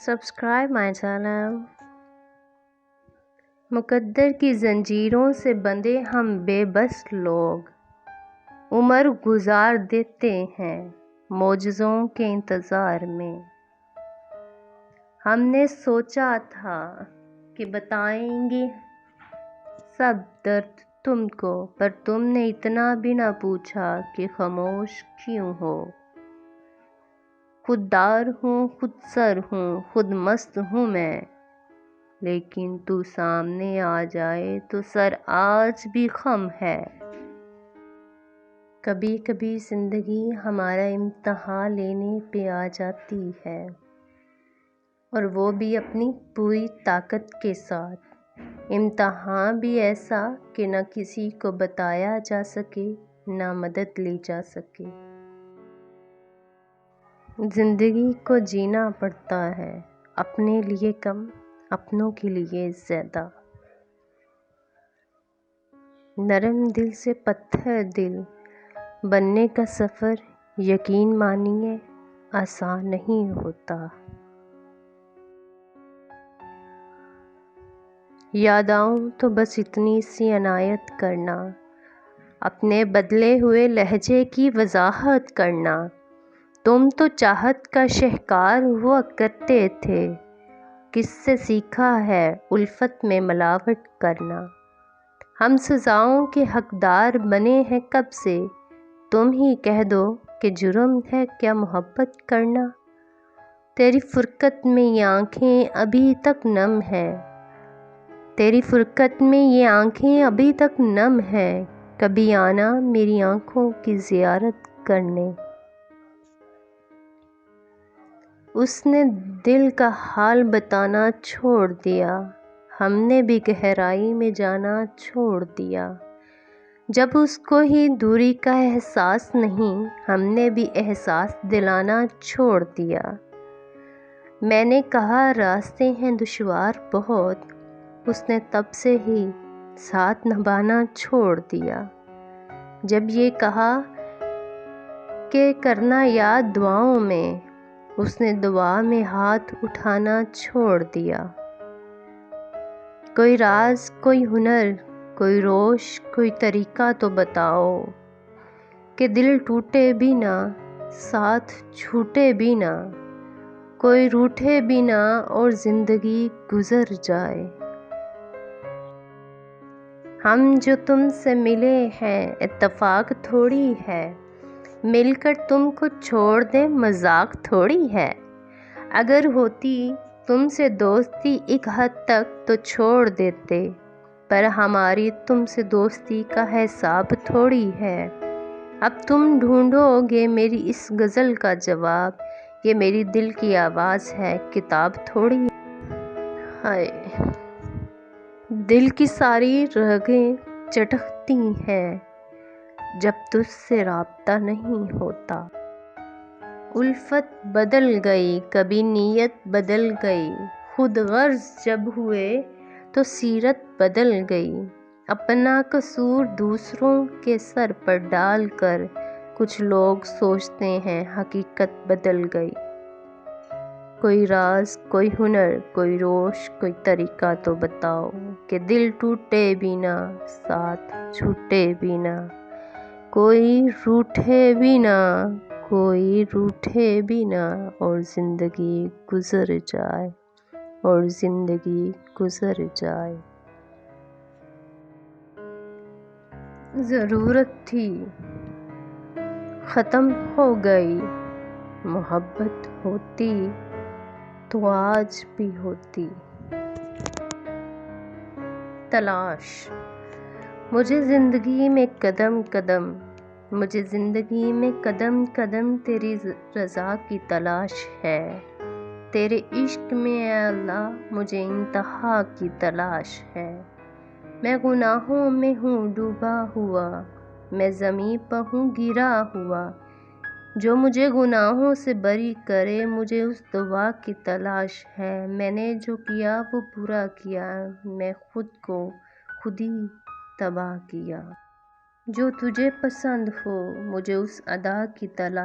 Subscribe my channel. مقدر کی زنجیروں سے بندھے ہم بے بس لوگ، عمر گزار دیتے ہیں معجزوں کے انتظار میں۔ ہم نے سوچا تھا کہ بتائیں گے سب درد تم کو، پر تم نے اتنا بھی نہ پوچھا کہ خاموش کیوں ہو۔ خود دار ہوں، خود سر ہوں، خود مست ہوں میں، لیکن تو سامنے آ جائے تو سر آج بھی خم ہے۔ کبھی کبھی زندگی ہمارا امتحان لینے پہ آ جاتی ہے، اور وہ بھی اپنی پوری طاقت کے ساتھ۔ امتحان بھی ایسا کہ نہ کسی کو بتایا جا سکے، نہ مدد لی جا سکے۔ زندگی کو جینا پڑتا ہے، اپنے لیے کم، اپنوں کے لیے زیادہ۔ نرم دل سے پتھر دل بننے کا سفر، یقین مانیے آسان نہیں ہوتا۔ یاد آؤں تو بس اتنی سی عنایت کرنا، اپنے بدلے ہوئے لہجے کی وضاحت کرنا۔ تم تو چاہت کا شہکار ہوا کرتے تھے، کس سے سیکھا ہے الفت میں ملاوٹ کرنا۔ ہم سزاؤں کے حقدار بنے ہیں کب سے، تم ہی کہہ دو کہ جرم ہے کیا محبت کرنا۔ تیری فرقت میں یہ آنکھیں ابھی تک نم ہیں، تیری فرقت میں یہ آنکھیں ابھی تک نم ہیں، کبھی آنا میری آنکھوں کی زیارت کرنے۔ اس نے دل کا حال بتانا چھوڑ دیا، ہم نے بھی گہرائی میں جانا چھوڑ دیا۔ جب اس کو ہی دوری کا احساس نہیں، ہم نے بھی احساس دلانا چھوڑ دیا۔ میں نے کہا راستے ہیں دشوار بہت، اس نے تب سے ہی ساتھ نبھانا چھوڑ دیا۔ جب یہ کہا کہ کرنا یاد دعاؤں میں، اس نے دعا میں ہاتھ اٹھانا چھوڑ دیا۔ کوئی راز، کوئی ہنر، کوئی روش، کوئی طریقہ تو بتاؤ، کہ دل ٹوٹے بھی نہ، ساتھ چھوٹے بھی نہ، کوئی روٹھے بھی نہ اور زندگی گزر جائے۔ ہم جو تم سے ملے ہیں اتفاق تھوڑی ہے، مل کر تم کو چھوڑ دیں مذاق تھوڑی ہے۔ اگر ہوتی تم سے دوستی ایک حد تک تو چھوڑ دیتے، پر ہماری تم سے دوستی کا حساب تھوڑی ہے۔ اب تم ڈھونڈو گے میری اس غزل کا جواب، یہ میری دل کی آواز ہے کتاب تھوڑی ہے۔ دل کی ساری رگیں چٹکتی ہیں جب تجھ سے رابطہ نہیں ہوتا۔ الفت بدل گئی، کبھی نیت بدل گئی، خود غرض جب ہوئے تو سیرت بدل گئی۔ اپنا قصور دوسروں کے سر پر ڈال کر کچھ لوگ سوچتے ہیں حقیقت بدل گئی۔ کوئی راز، کوئی ہنر، کوئی روش، کوئی طریقہ تو بتاؤ، کہ دل ٹوٹے بھی نہ، ساتھ چھوٹے بھی نہ، کوئی روٹھے بھی نہ، کوئی روٹھے بھی نہ اور زندگی گزر جائے، اور زندگی گزر جائے۔ ضرورت تھی ختم ہو گئی، محبت ہوتی تو آج بھی ہوتی۔ تلاش مجھے زندگی میں قدم قدم، مجھے زندگی میں قدم قدم تیری رضا کی تلاش ہے۔ تیرے عشق میں اے اللہ مجھے انتہا کی تلاش ہے۔ میں گناہوں میں ہوں ڈوبا ہوا، میں زمیں پر ہوں گرا ہوا، جو مجھے گناہوں سے بری کرے، مجھے اس دعا کی تلاش ہے۔ میں نے جو کیا وہ برا کیا، میں خود کو خود ہی تباہ کیا۔ جو تجھے پسند ہو، مجھے اس ادا کی تلاش